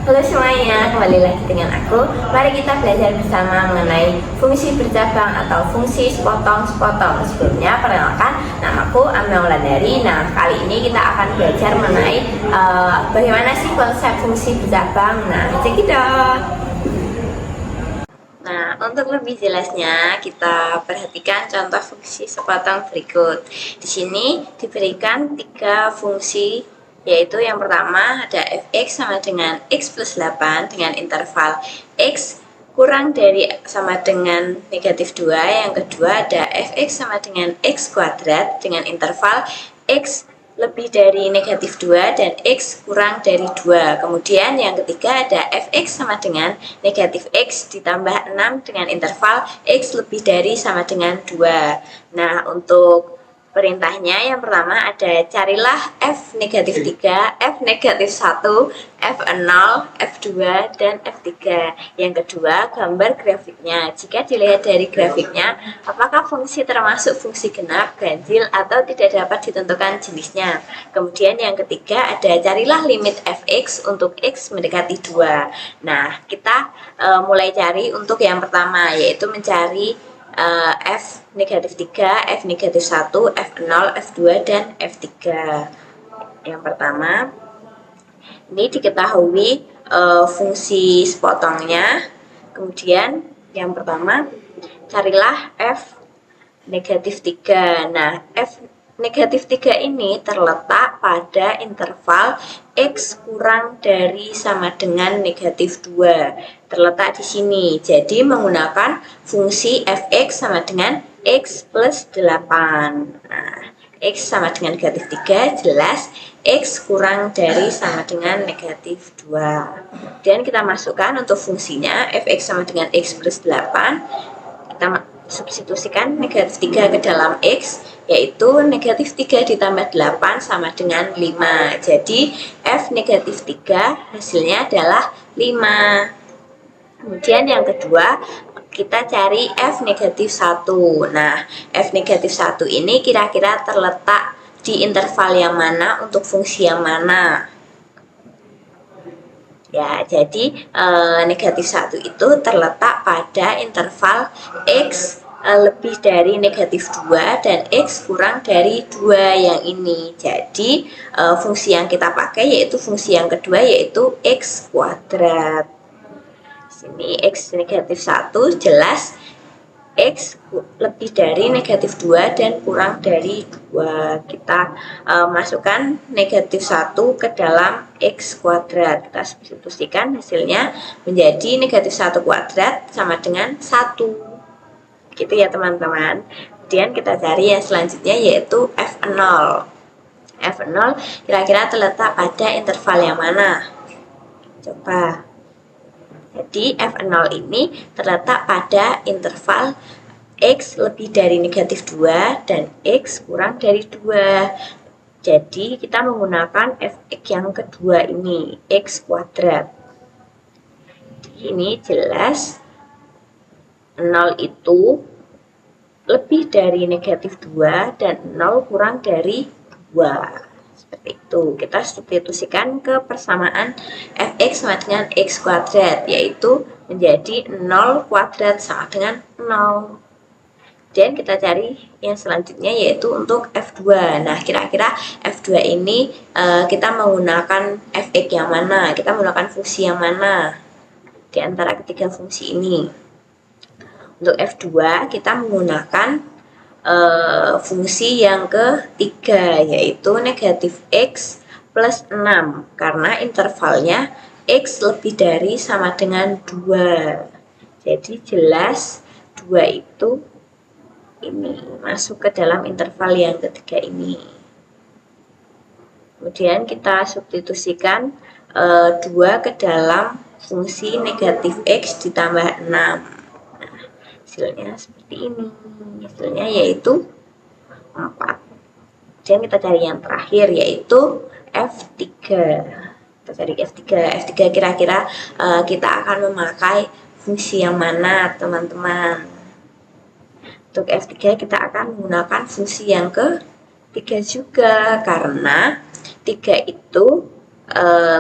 Halo semuanya, kembali lagi dengan aku. Mari kita belajar bersama mengenai fungsi bercabang atau fungsi sepotong-sepotong. Sebelumnya, perkenalkan, namaku Amel Wulandari. Nah, kali ini kita akan belajar mengenai bagaimana sih konsep fungsi bercabang. Nah, check it out. Nah, untuk lebih jelasnya, kita perhatikan contoh fungsi sepotong berikut. Di sini diberikan 3 fungsi, yaitu yang pertama ada fx sama dengan x plus 8 dengan interval x kurang dari sama dengan negatif 2. Yang kedua ada fx sama dengan x kuadrat dengan interval x lebih dari negatif 2 dan x kurang dari 2. Kemudian yang ketiga ada fx sama dengan negatif x ditambah 6 dengan interval x lebih dari sama dengan 2. Nah, untuk perintahnya yang pertama ada carilah f negatif 3, f negatif 1, f0, f2, dan f3. Yang kedua, gambar grafiknya. Jika dilihat dari grafiknya, apakah fungsi termasuk fungsi genap, ganjil, atau tidak dapat ditentukan jenisnya. Kemudian yang ketiga ada carilah limit fx untuk x mendekati 2. Nah, kita mulai cari untuk yang pertama, yaitu mencari f negatif 3, f negatif 1, f0, f2, dan f3. Yang pertama, ini diketahui fungsi sepotongnya. Kemudian yang pertama, carilah f negatif 3. Nah, f negatif 3 ini terletak pada interval x kurang dari sama dengan negatif 2. Terletak di sini. Jadi menggunakan fungsi fx sama dengan x plus 8. Nah, x sama dengan negatif 3 jelas x kurang dari sama dengan negatif 2. Dan kita masukkan untuk fungsinya fx sama dengan x plus 8. Kita substitusikan negatif 3 ke dalam x, yaitu negatif 3 ditambah 8 sama dengan 5. Jadi f negatif 3 hasilnya adalah 5. Kemudian yang kedua, kita cari f negatif 1. Nah, f negatif 1 ini kira-kira terletak di interval yang mana untuk fungsi yang mana? Ya, jadi negatif 1 itu terletak pada interval x lebih dari negatif 2 dan x kurang dari 2 yang ini. Jadi fungsi yang kita pakai yaitu fungsi yang kedua, yaitu x kuadrat. Sini x negatif 1 jelas x lebih dari negatif 2 dan kurang dari 2. Kita masukkan negatif 1 ke dalam x kuadrat. Kita substitusikan, hasilnya menjadi negatif 1 kuadrat sama dengan 1. Gitu ya teman-teman. Kemudian kita cari yang selanjutnya, yaitu f0. F0 kira-kira terletak pada interval yang mana? Coba. Jadi f0 ini terletak pada interval x lebih dari negatif 2 dan x kurang dari 2. Jadi kita menggunakan fx yang kedua ini, x kuadrat. Ini jelas 0 itu lebih dari negatif 2 dan 0 kurang dari 2. Seperti itu. Kita substitusikan ke persamaan fx sama dengan x kuadrat, yaitu menjadi 0 kuadrat sama dengan 0. Dan kita cari yang selanjutnya, yaitu untuk f2. Nah, kira-kira f2 ini kita menggunakan fx yang mana? Kita menggunakan fungsi yang mana di antara ketiga fungsi ini? Untuk f2 kita menggunakan fungsi yang ketiga, yaitu negatif x plus 6, karena intervalnya x lebih dari sama dengan 2. Jadi jelas 2 itu ini masuk ke dalam interval yang ketiga ini. Kemudian kita substitusikan 2 ke dalam fungsi negatif x ditambah 6. Hasilnya seperti ini. Hasilnya yaitu 4. Dan kita cari yang terakhir, yaitu f3. Kita cari f3. F3 kira-kira kita akan memakai fungsi yang mana, teman-teman? Untuk f3 kita akan menggunakan fungsi yang ketiga juga, karena 3 itu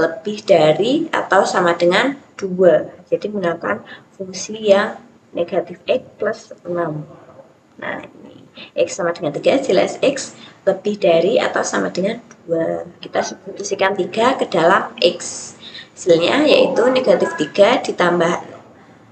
lebih dari atau sama dengan 2. Jadi menggunakan fungsi yang negatif X plus 6. Nah, ini X sama dengan 3 jelas X lebih dari atau sama dengan 2. Kita substitusikan 3 ke dalam X. Hasilnya yaitu negatif 3 ditambah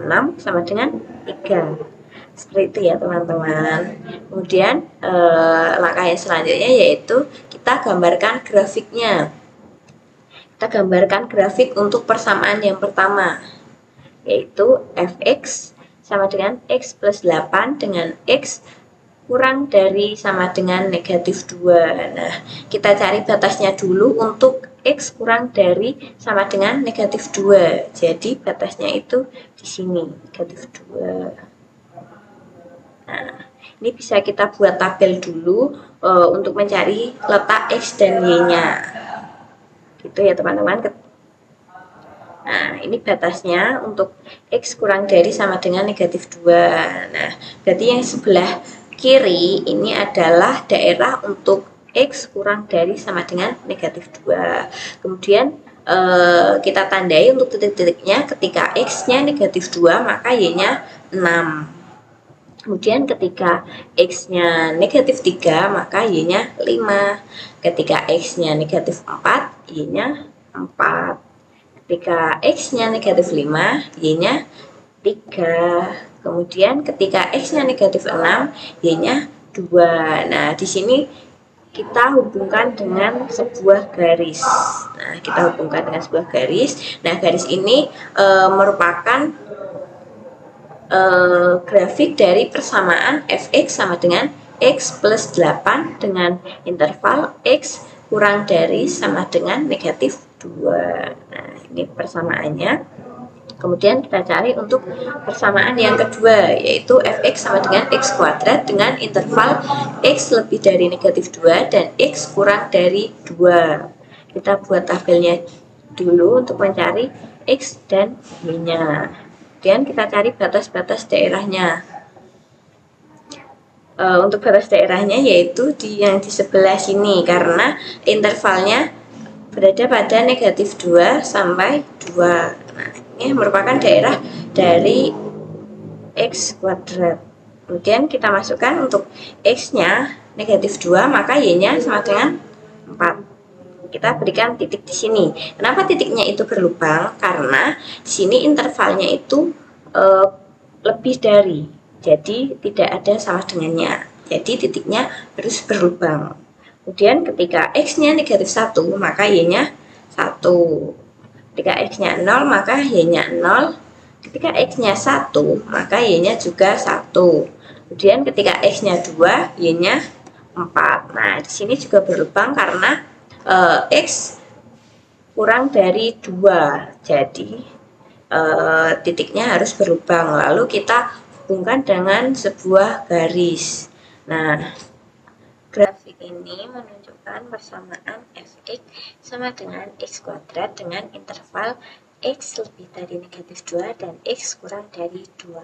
6 sama dengan 3. Seperti itu ya teman-teman. Kemudian langkah yang selanjutnya yaitu kita gambarkan grafiknya. Kita gambarkan grafik untuk persamaan yang pertama, yaitu fx sama dengan x plus 8 dengan x kurang dari sama dengan negatif 2. Nah, kita cari batasnya dulu untuk x kurang dari sama dengan negatif 2. Jadi batasnya itu di sini, negatif 2. Nah, ini bisa kita buat tabel dulu untuk mencari letak x dan y-nya. Gitu ya teman-teman. Nah, ini batasnya untuk X kurang dari sama dengan negatif 2. Nah, berarti yang sebelah kiri ini adalah daerah untuk X kurang dari sama dengan negatif 2. Kemudian kita tandai untuk titik-titiknya, ketika X-nya negatif 2 maka Y-nya 6. Kemudian ketika X-nya negatif 3 maka Y-nya 5. Ketika X-nya negatif 4 Y-nya 4. Ketika X-nya negatif 5, Y-nya 3. Kemudian ketika X-nya negatif 6, Y-nya 2. Nah, di sini kita hubungkan dengan sebuah garis. Nah, kita hubungkan dengan sebuah garis. Nah, garis ini merupakan grafik dari persamaan fx sama dengan x plus 8 dengan interval x kurang dari sama dengan negatif 2. Nah, ini persamaannya. Kemudian kita cari untuk persamaan yang kedua, yaitu fx sama dengan x kuadrat dengan interval x lebih dari negatif 2 dan x kurang dari 2. Kita buat tabelnya dulu untuk mencari x dan y-nya. Kemudian kita cari batas-batas daerahnya. Untuk batas daerahnya yaitu yang di sebelah sini, karena intervalnya berada pada negatif 2 sampai 2. Nah, ini merupakan daerah dari x kuadrat. Kemudian kita masukkan untuk x-nya negatif 2, maka y-nya sama dengan 4. Kita berikan titik di sini. Kenapa titiknya itu berlubang? Karena di sini intervalnya itu lebih dari, jadi tidak ada sama dengannya. Jadi titiknya harus berlubang. Kemudian ketika x-nya negatif 1, maka y-nya 1. Ketika x-nya 0, maka y-nya 0. Ketika x-nya 1, maka y-nya juga 1. Kemudian ketika x-nya 2, y-nya 4. Nah, di sini juga berlubang karena X kurang dari 2, jadi titiknya harus berlubang. Lalu kita hubungkan dengan sebuah garis. Nah, grafik ini menunjukkan persamaan fx sama dengan x kuadrat dengan interval x lebih dari negatif 2 dan x kurang dari 2.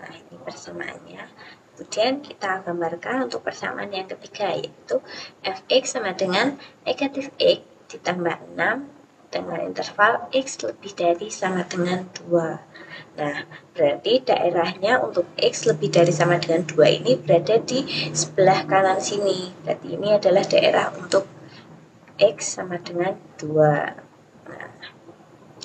Nah, ini persamaannya. Kemudian kita gambarkan untuk persamaan yang ketiga, yaitu fx sama dengan negatif x ditambah 6 dengan interval x lebih dari sama dengan 2. Nah, berarti daerahnya untuk x lebih dari sama dengan 2 ini berada di sebelah kanan sini. Berarti ini adalah daerah untuk x sama dengan 2.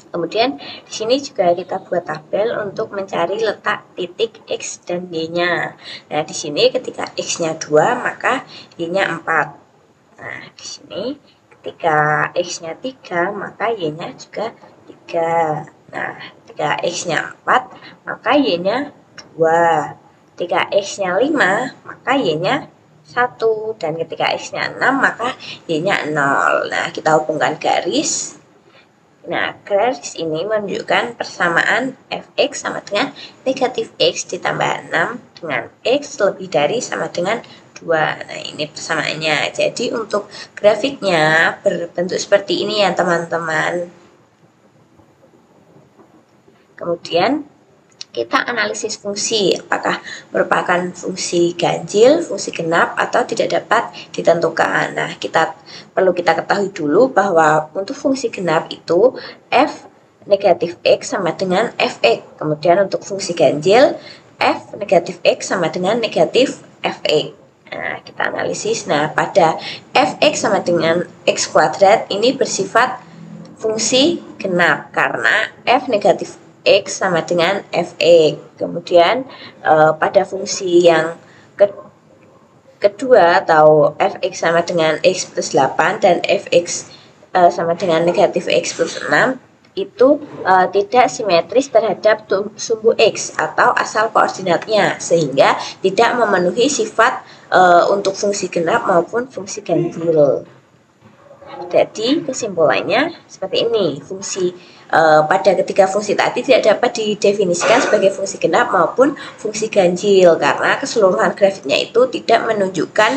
Kemudian di sini juga kita buat tabel untuk mencari letak titik x dan y-nya. Nah, di sini ketika x-nya 2, maka y-nya 4. Nah, di sini ketika x-nya 3, maka y-nya juga 3. Nah, ketika x-nya 4, maka y-nya 2. Ketika x-nya 5, maka y-nya 1. Dan ketika x-nya 6, maka y-nya 0. Nah, kita hubungkan garis. Nah, garis ini menunjukkan persamaan fx sama dengan negatif x ditambah 6 dengan x lebih dari sama dengan 2. Nah, ini persamaannya. Jadi untuk grafiknya berbentuk seperti ini ya teman-teman. Kemudian kita analisis fungsi, apakah merupakan fungsi ganjil, fungsi genap, atau tidak dapat ditentukan. Nah, perlu kita ketahui dulu bahwa untuk fungsi genap itu f negatif x sama dengan fx. Kemudian untuk fungsi ganjil, f negatif x sama dengan negatif fx. Nah, kita analisis. Nah, pada fx sama dengan x kuadrat ini bersifat fungsi genap karena f negatif x sama dengan fx. Kemudian pada fungsi yang kedua atau fx sama dengan x plus 8 dan fx sama dengan negatif x plus 6 itu tidak simetris terhadap sumbu x atau asal koordinatnya, sehingga tidak memenuhi sifat untuk fungsi genap maupun fungsi ganjil. Jadi kesimpulannya seperti ini, pada ketiga fungsi tadi tidak dapat didefinisikan sebagai fungsi genap maupun fungsi ganjil karena keseluruhan grafiknya itu tidak menunjukkan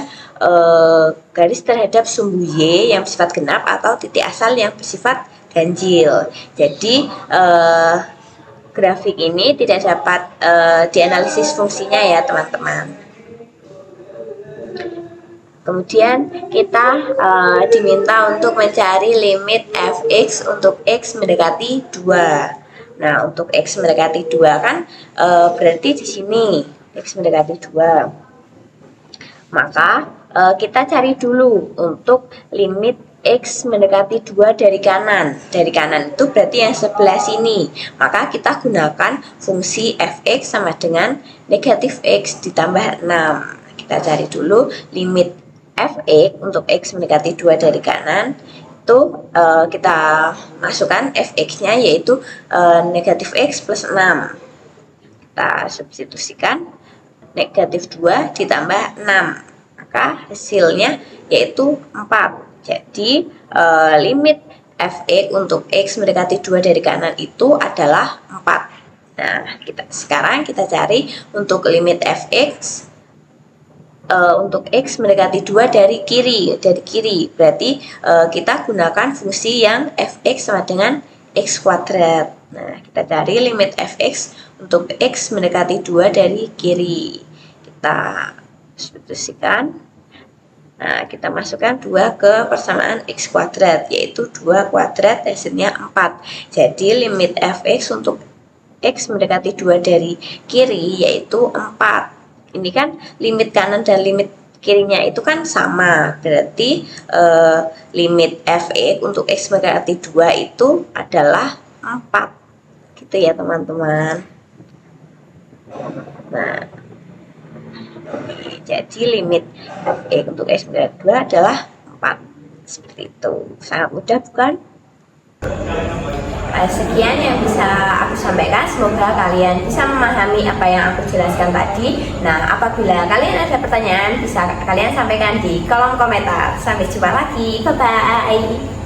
garis terhadap sumbu y yang bersifat genap atau titik asal yang bersifat ganjil. Jadi grafik ini tidak dapat dianalisis fungsinya ya teman-teman. Kemudian kita diminta untuk mencari limit fx untuk x mendekati 2. Nah, untuk x mendekati 2 kan berarti di sini x mendekati 2. Maka kita cari dulu untuk limit x mendekati 2 dari kanan. Dari kanan itu berarti yang sebelah sini. Maka kita gunakan fungsi fx sama dengan negatif x ditambah 6. Kita cari dulu limit fx untuk x mendekati 2 dari kanan. Itu kita masukkan fx-nya yaitu negatif x plus 6. Kita substitusikan negatif 2 ditambah 6. Maka hasilnya yaitu 4. Jadi limit fx untuk x mendekati 2 dari kanan itu adalah 4. Nah, sekarang kita cari untuk limit fx untuk x mendekati 2 dari kiri. Berarti kita gunakan fungsi yang fx sama dengan x kuadrat. Nah, kita cari limit fx untuk x mendekati 2 dari kiri. Kita substitusikan. Nah, kita masukkan 2 ke persamaan x kuadrat, yaitu 2 kuadrat hasilnya 4. Jadi limit fx untuk x mendekati 2 dari kiri yaitu 4. Ini kan limit kanan dan limit kirinya itu kan sama. Berarti limit fx untuk x mendekati 2 itu adalah 4. Gitu ya teman-teman. Nah, jadi limit fx untuk x mendekati 2 adalah 4. Seperti itu. Sangat mudah bukan? Sekian yang bisa aku sampaikan, semoga kalian bisa memahami apa yang aku jelaskan tadi. Nah, apabila kalian ada pertanyaan bisa kalian sampaikan di kolom komentar. Sampai jumpa lagi, bye bye.